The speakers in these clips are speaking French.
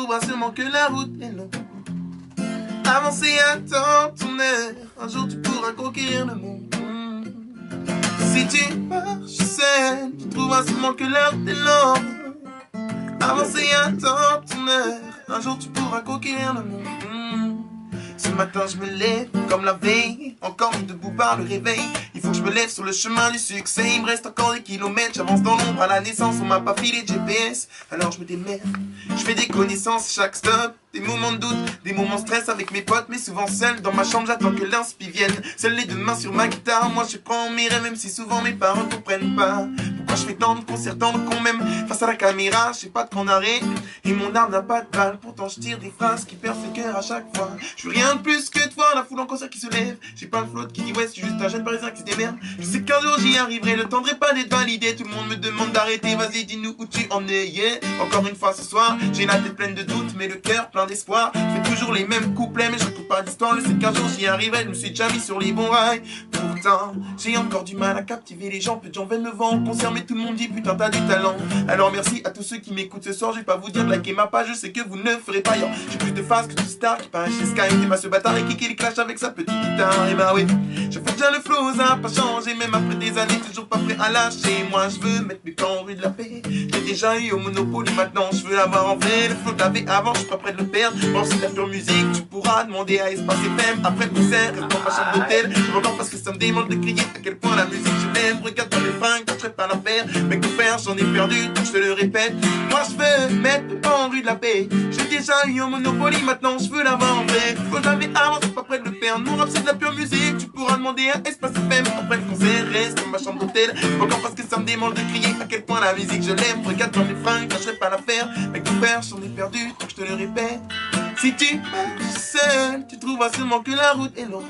trouveras sûrement que la route est longue. Avancer, attends ton heure, un jour tu pourras conquérir le monde. Si tu marches seul, tu trouveras sûrement que la route est longue. Avancer, attends ton heure, un jour tu pourras conquérir le monde. Ce matin je me lève comme la veille, encore mis debout par le réveil. Il faut que je me lève sur le chemin du succès. Il me reste encore des kilomètres, j'avance dans l'ombre à la naissance. On m'a pas filé de GPS, alors je me démerde. Je fais des connaissances chaque stop, des moments de doute, des moments de stress avec mes potes. Mais souvent seul dans ma chambre, j'attends que l'inspi vienne. Seul les deux mains sur ma guitare, moi je prends mes rêves. Même si souvent mes parents ne comprennent pas pourquoi je fais tant de concerts, tant de cons. Même face à la caméra, je sais pas de quand on arrête. Et mon arme n'a pas de balle, pourtant je tire des phrases qui percent le cœur à chaque fois. Je veux rien de plus que de voir la foule en concert qui se lève. J'ai pas le flotte qui dit ouais, je suis juste un jeune parisien qui se démerde. Je sais qu'un jour j'y arriverai, le temps pas d'être validé. Tout le monde me demande d'arrêter, vas-y dis-nous où tu en es, yeah. Encore une fois ce soir, j'ai la tête pleine de doutes mais le cœur plein d'espoir. Je fais toujours les mêmes couplets mais je raconte pas d'histoire. Je sais qu'un jour j'y arriverai, je me suis déjà mis sur les bons rails. Pourtant, j'ai encore du mal à captiver les gens. Peu de gens viennent me voir en concert mais tout le monde dit putain t'as du talent. Alors merci à tous ceux qui m'écoutent ce soir. Je vais pas vous dire de liker ma page, je sais que vous ne ferez pas. J'ai plus de phases que tout star qui paraît chez Sky. T'es pas ce bâtard et qui les clash avec sa petite guitare. Et bah oui, je fais déjà le flow, ça a pas changé. Même après des années, toujours pas prêt à lâcher. Moi je veux mettre mes plans en rue de la paix. J'ai déjà eu au Monopoly, maintenant je veux l'avoir en vrai. Le flow que t'avais avant, je suis pas prêt de le perdre. Bon c'est de la pure musique, tu pourras demander à Espace FM. Après le concert, reste dans ma chambre d'hôtel. Je m'entends parce que ça me démonte de crier à quel point la musique je l'aime. Regarde dans les fringues, je serais pas la faire. Mec de faire, j'en ai perdu, donc je te le répète. Moi je veux mettre mes plans en rue de la paix. J'ai déjà eu au Monopoly, maintenant je veux l'avoir en vrai. Faut que j'avais avant, je suis pas prêt de le perdre. Mon rap c'est de la pure musique, tu pourras demander à Espace FM. Après le concert, reste dans ma chambre d'hôtel. Encore parce que ça me démonte de crier à quel point la musique je l'aime. Regarde dans mes fringues, je serais pas la faire. Mec de frère, j'en ai perdu, donc je te le répète. Si tu marches seul, tu trouveras sûrement que la route est longue.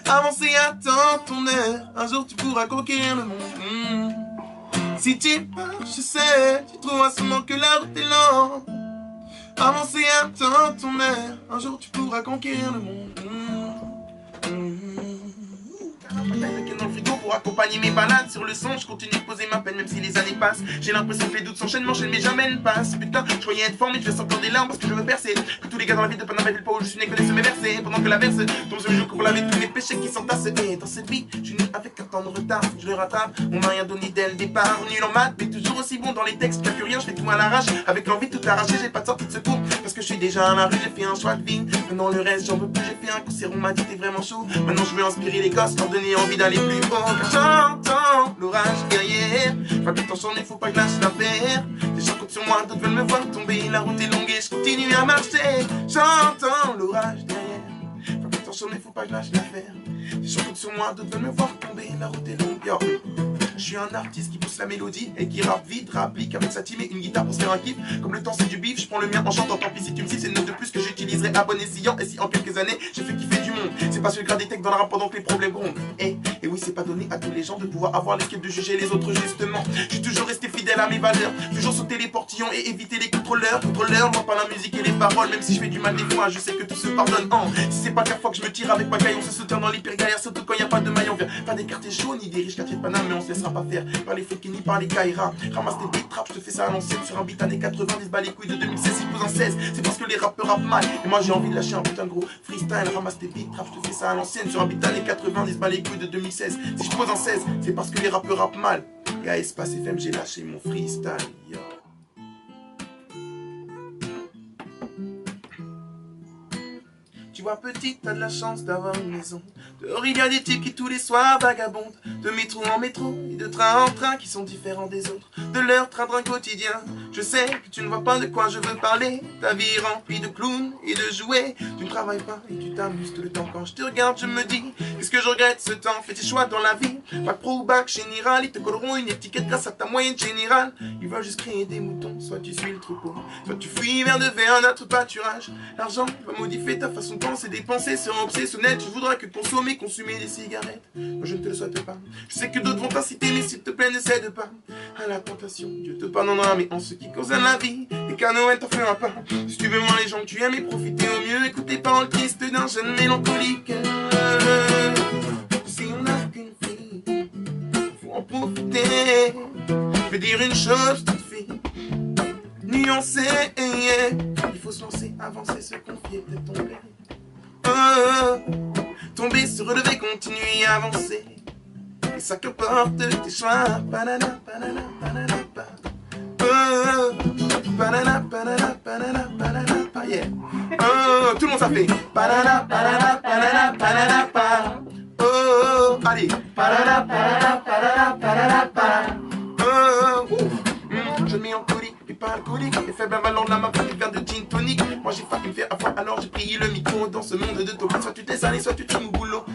Avancer, attends ton heure, un jour tu pourras conquérir le monde. Si tu marches seul, tu trouveras sûrement que la route est longue. Avancer, attends ton heure, un jour tu pourras conquérir le monde. Dans le frigo pour accompagner mes balades. Sur le son, je continue de poser ma peine même si les années passent. J'ai l'impression que les doutes s'enchaînent, m'enchaînent mais jamais ne passent. Putain, je croyais être fort mais je laisse encore des larmes parce que je veux percer. Que tous les gars dans la ville de Panama veulent pas où je suis né connaissent mes versets. Pendant que la verse tombe sur le jour pour laver tous les péchés qui s'entassent. Et dans cette vie, je suis né avec un temps de retard. Je le rattrape, on m'a rien donné dès le départ. Nul en maths mais toujours aussi bon dans les textes. Plus rien, je fais tout à l'arrache. Avec l'envie de tout arracher, j'ai pas de sortie de secours. Parce que je suis déjà à la rue, j'ai fait un choix de vie. Maintenant le reste, j'en veux plus, j'ai fait un concert, on m'a dit t'es vraiment chaud. Maintenant je veux inspirer les gosses, leur donner envie d'aller plus haut. Car j'entends l'orage derrière. Pas que t'en il faut pas que lâche l'affaire. Des gens comptent sur moi, d'autres veulent me voir tomber. La route est longue et je continue à marcher. J'entends l'orage derrière. Pas que t'en il faut pas que lâche l'affaire. Des gens comptent sur moi, d'autres veulent me voir tomber. La route est longue, yo. Je suis un artiste qui pousse la mélodie et qui rappe vite, rapplique avec sa team et une guitare pour se faire un kiff. Comme le temps c'est du bif, je prends le mien en chantant. Tant pis si tu me cites, c'est une note de plus que j'utiliserai à bon escient. Et si en quelques années j'ai fait kiffer du monde, c'est parce que je garde des techs dans la rap pendant que les problèmes grondent. Et oui, c'est pas donné à tous les gens de pouvoir avoir l'équipe de juger les autres justement. Je suis toujours resté fidèle à mes valeurs, toujours sauter les portillons et éviter les contrôleurs. Moi pas la musique et les paroles, même si je fais du mal des fois, je sais que tout se pardonne. Si c'est pas chaque fois que je me tire avec ma caille, on se soutient dans l'hyper galère, surtout quand y a pas de maille. On vient pas des quartiers chauds ni des riches quartiers de Paname, mais on se laissera pas faire par les flics ni par les Kaira. Ramasse tes beats trap, je te fais ça à l'ancienne sur un beat années 90, bas les couilles de 2016, si je pose un 16, c'est parce que les rappeurs rappent mal. Et moi j'ai envie de lâcher un putain de gros freestyle. Ramasse tes beats trap, je te fais ça à l'ancienne sur un beat années 90, bas les couilles de 2016, si je pose un 16, c'est parce que les rappeurs rappent mal. Et à Espace FM, j'ai lâché mon freestyle, yo. Tu vois petit, t'as de la chance d'avoir une maison. Dehors il y a des types qui tous les soirs vagabondent. De métro en métro et de train en train qui sont différents des autres. De leur train-train quotidien. Je sais que tu ne vois pas de quoi je veux parler. Ta vie remplie de clowns et de jouets. Tu ne travailles pas et tu t'amuses tout le temps. Quand je te regarde je me dis, qu'est-ce que je regrette ce temps. Fais tes choix dans la vie. Bac pro ou bac général. Ils te colleront une étiquette grâce à ta moyenne générale. Ils veulent juste créer des moutons. Soit tu suis le troupeau, soit tu fuis vers un autre pâturage. L'argent va modifier ta façon de penser, dépenser, sera obsessionnel. Tu voudras que consommer, consumer des cigarettes. Moi je ne te le souhaite pas. Je sais que d'autres vont t'inciter, mais s'il te plaît ne cède pas à la tentation. Dieu te pardonnera, mais en ce qui concerne la vie, et qu'à Noël t'en fera pas. Si tu veux voir les gens que tu aimes et profiter au mieux, écoute les paroles tristes d'un jeune mélancolique. Si on n'a qu'une fille, faut en profiter. Je vais dire une chose, toute fille, nuancé. Il faut se lancer, avancer, se confier, peut-être tomber. Tomber, se relever, continuer, avancer. Et ça que porte tes choix. Banana, banana, banana, banana, banana, banana, banana, yeah. Tout le monde ça fait. Banana, banana, banana, banana, banana. Allez. Banana, banana, banana, banana, banana. Je mets en colique, et pas alcoolique. Les faibles avalants de la main, des verres de gin tonic. Moi j'ai failli me faire avoir, alors j'ai pris le micro. Dans ce monde de taupe, soit tu te laisses aller, soit tu te au boulot.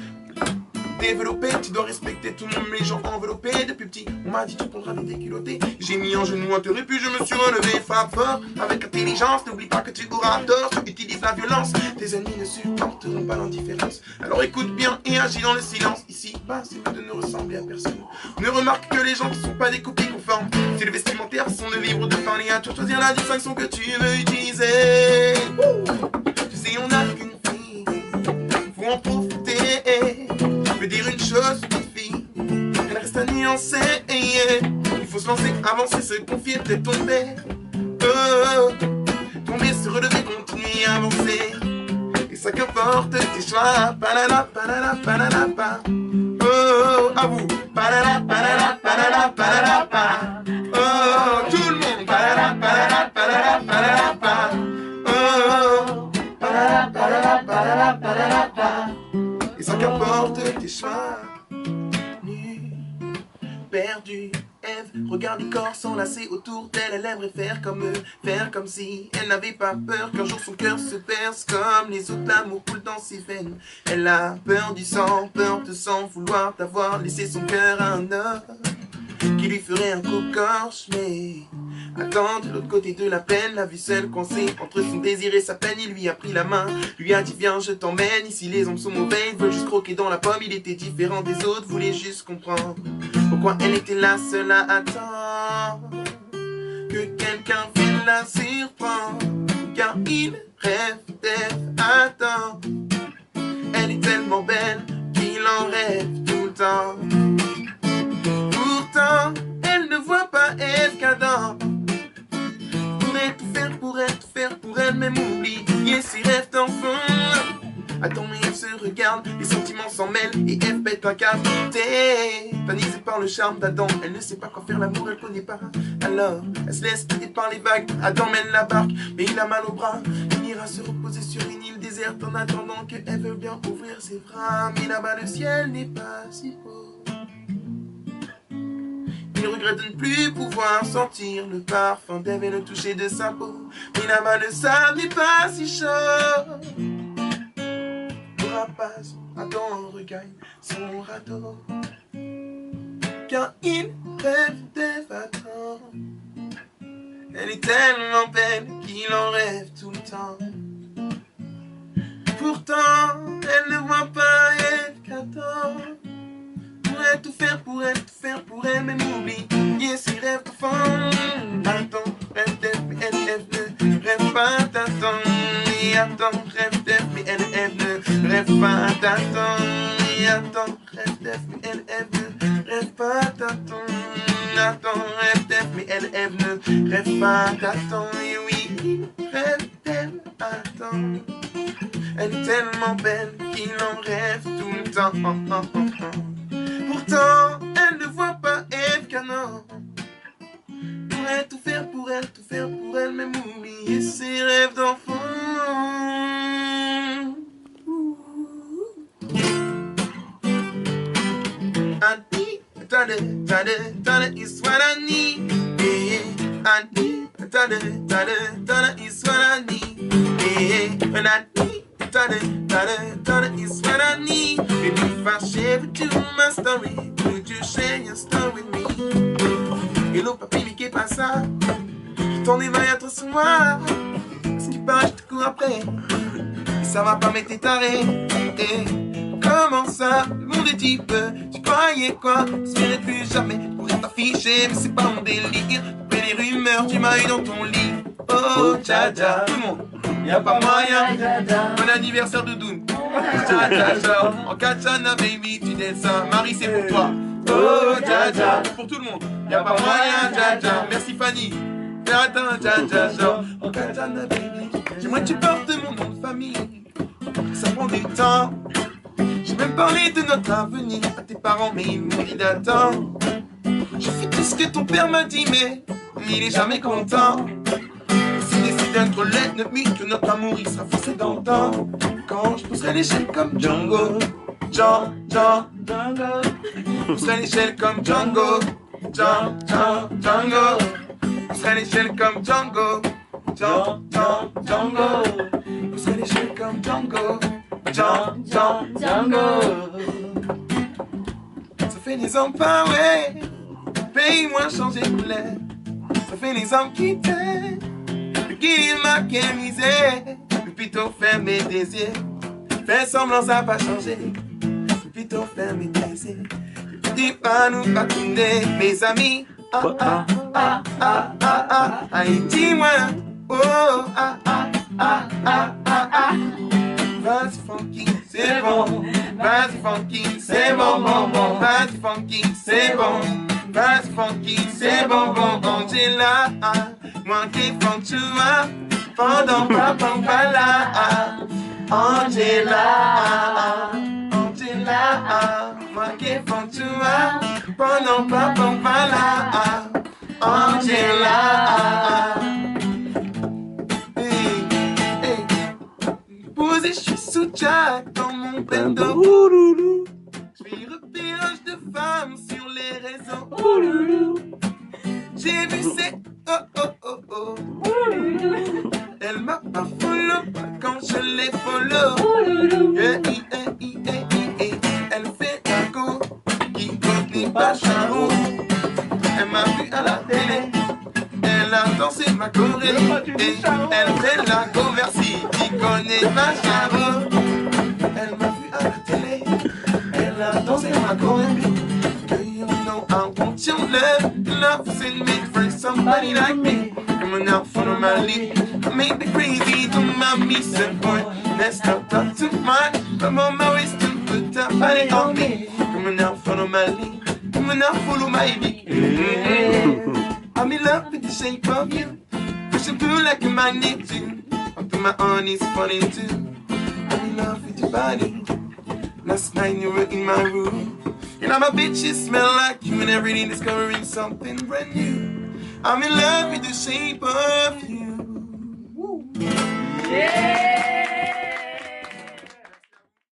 Développé, tu dois respecter tout le monde, les gens enveloppés. Depuis petit, on m'a dit tu prendras des déculottés. J'ai mis en genou interrompu, je me suis relevé, frappe fort. Avec intelligence, n'oublie pas que tu auras tort. Tu utilises la violence, tes ennemis ne supporteront pas l'indifférence. Alors écoute bien et agis dans le silence. Ici, bas, c'est mieux de ne ressembler à personne. Ne remarque que les gens qui sont pas des copies conformes. Si les vestimentaires sont le livre de fin, et à toi choisir la distinction que tu veux utiliser. Tu sais, on n'a qu'une fille, faut en profiter. Je veux dire une chose, petite fille, elle reste à nuancer. Il faut se lancer, avancer, se confier, peut-être tomber. Tomber, se relever, continuer, avancer. Et ça qu'importe tes choix. Panana, panana, panana, pa. À vous. Panana, panana, panana, panana, pa. Tout le monde. Panana, panana, panana, panana, pa. Panana, panana, panana, panana, pa. Et ça qu'importe tes choix. Nu, perdu, Ève regarde les corps s'enlacer autour d'elle. Elle aimerait faire comme eux, faire comme si elle n'avait pas peur qu'un jour son cœur se perce comme les autres. L'amour coule dans ses veines. Elle a peur du sang, peur de s'en vouloir d'avoir laissé son cœur à un homme qui lui ferait un coupe-gorge. Mais attends, de l'autre côté de la plaine, l'a vue seule coincée entre son désir et sa peine. Il lui a pris la main, lui a dit viens je t'emmène. Ici les hommes sont mauvais, ils veulent juste croquer dans la pomme. Il était différent des autres, voulait juste comprendre pourquoi elle était la seule à attendre que quelqu'un vienne la surprendre. Car il rêve d'être atteint. Elle est tellement belle qu'il en rêve tout le temps. Pourtant, elle ne voit pas Ève qu'Adam. Pourrait tout faire pour elle, tout faire pour elle, même oublier ses rêves d'enfant. Attends, mais elle se regarde, les sentiments s'en mêlent et Ève pète un câble. Panisée par le charme d'Adam, elle ne sait pas quoi faire, l'amour elle connaît pas. Alors, elle se laisse guider par les vagues. Adam mène la barque, mais il a mal au bras. Il ira se reposer sur une île déserte en attendant que Ève veut bien ouvrir ses bras. Mais là-bas le ciel n'est pas si beau. Il regrette de ne plus pouvoir sentir le parfum d'Ève et le toucher de sa peau. Mais là-bas le sable n'est pas si chaud. Le rapace, Adam regagne son radeau. Car il rêve d'Ève à temps. Elle est tellement belle qu'il en rêve tout le temps. Pourtant, elle ne voit pas Ève qu'Adam. Pourrait tout faire pour elle, tout faire pour elle, même oublier ses rêves d'enfant. Attends, rêve d'Ève, mais elle ne rêve pas d'attendre. Et attends, rêve d'Ève, mais elle ne rêve pas d'attendre. Et attends, rêve d'Ève, mais elle ne rêve pas d'attendre. Attends, rêve d'Ève, mais elle ne rêve pas d'attendre. Et oui, rêve d'Ève, attends. Elle est tellement belle qu'il en rêve tout le temps. Pourtant, elle ne voit pas Ève qu'Adam. Pourrait tout faire pour elle, tout faire pour elle, même oublier ses rêves d'enfant. I need, tada, is what I need. I need, tada, is what I need. And I need, tada, is what I need. Maybe if I share with you my story, would you share your story with me? Hello papi, mais qu'est pas ça? Je t'en éveille à toi ce soir. Ce qui paraît, je te cours après. Et ça va pas m'être taré. Comment ça, le monde est type? Tu croyais quoi? J'espérais plus jamais pourrais t'afficher, mais c'est pas mon délire. Après les rumeurs, tu m'as eu dans ton lit. Oh, dja dja, tout le monde, y'a pas moyen. Bon anniversaire de Doun. Dja dja dja, en katana baby, tu dis ça. Marie, c'est pour toi. Oh, dja dja, pour tout le monde, y'a pas moyen. Dja dja, merci Fanny. J'attends, j'attends, oh Katana baby. J'aimerais que tu portes mon nom de famille. Ça prend du temps. J'ai même parlé de notre avenir à tes parents, mais ils m'ont dit d'attendre. J'ai fait tout ce que ton père m'a dit, mais il est jamais content. S'il décide d'être laid, ne mue que notre amour, il sera forcé d'entendre. Quand je pousserai l'échelle comme Django, Django, je pousserai l'échelle comme Django, Django. Je pousserai l'échelle comme Django, Django. Je pousserai l'échelle comme Django, Django. Ça fait des ans pas ouais, paye-moi changer de couleur. Ça fait des ans qui t'aiment, qui m'a misère. Plutôt faire mes désirs, faire semblant ça va changer. Plutôt faire mes désirs, dis pas nous pas tourner, mes amis. Dis-moi, oh vas-y funky, c'est bon. Vas-y funky, c'est bon, Vas-y funky, c'est bon. Vas-y funky, c'est bon, Angela, moi qui funk tu vois. Pendant Papampala, Angela, moi qui font toi. Pendant Papampala, Angela. Posé, je suis sous Jack dans mon bendo. Je fais repérage de femmes sur les réseaux. J'ai vu ces oh. Elle m'a pas follow quand je l'ai follow. Elle fait un go qui connaît pas Charo. Elle m'a vu à la télé. Elle a dansé ma choré. Et elle fait la conversie qui connaît pas Charo. Elle m'a vu à la télé. Elle a dansé ma choré. You know I want your love is in me for somebody like me. Coming out from my league, make me crazy to my me support. Let's not talk too much, come on my waist and put that body on me. Coming out from my league, coming out follow my beat. I'm in love with the shape of you, pushing through like a magnet too. Up to my own is funny too. I'm in love with your body. Last night you were in my room. And all my bitches smell like you, and every day discovering something brand new. I'm in love with the shape of you. Woo. Yeah.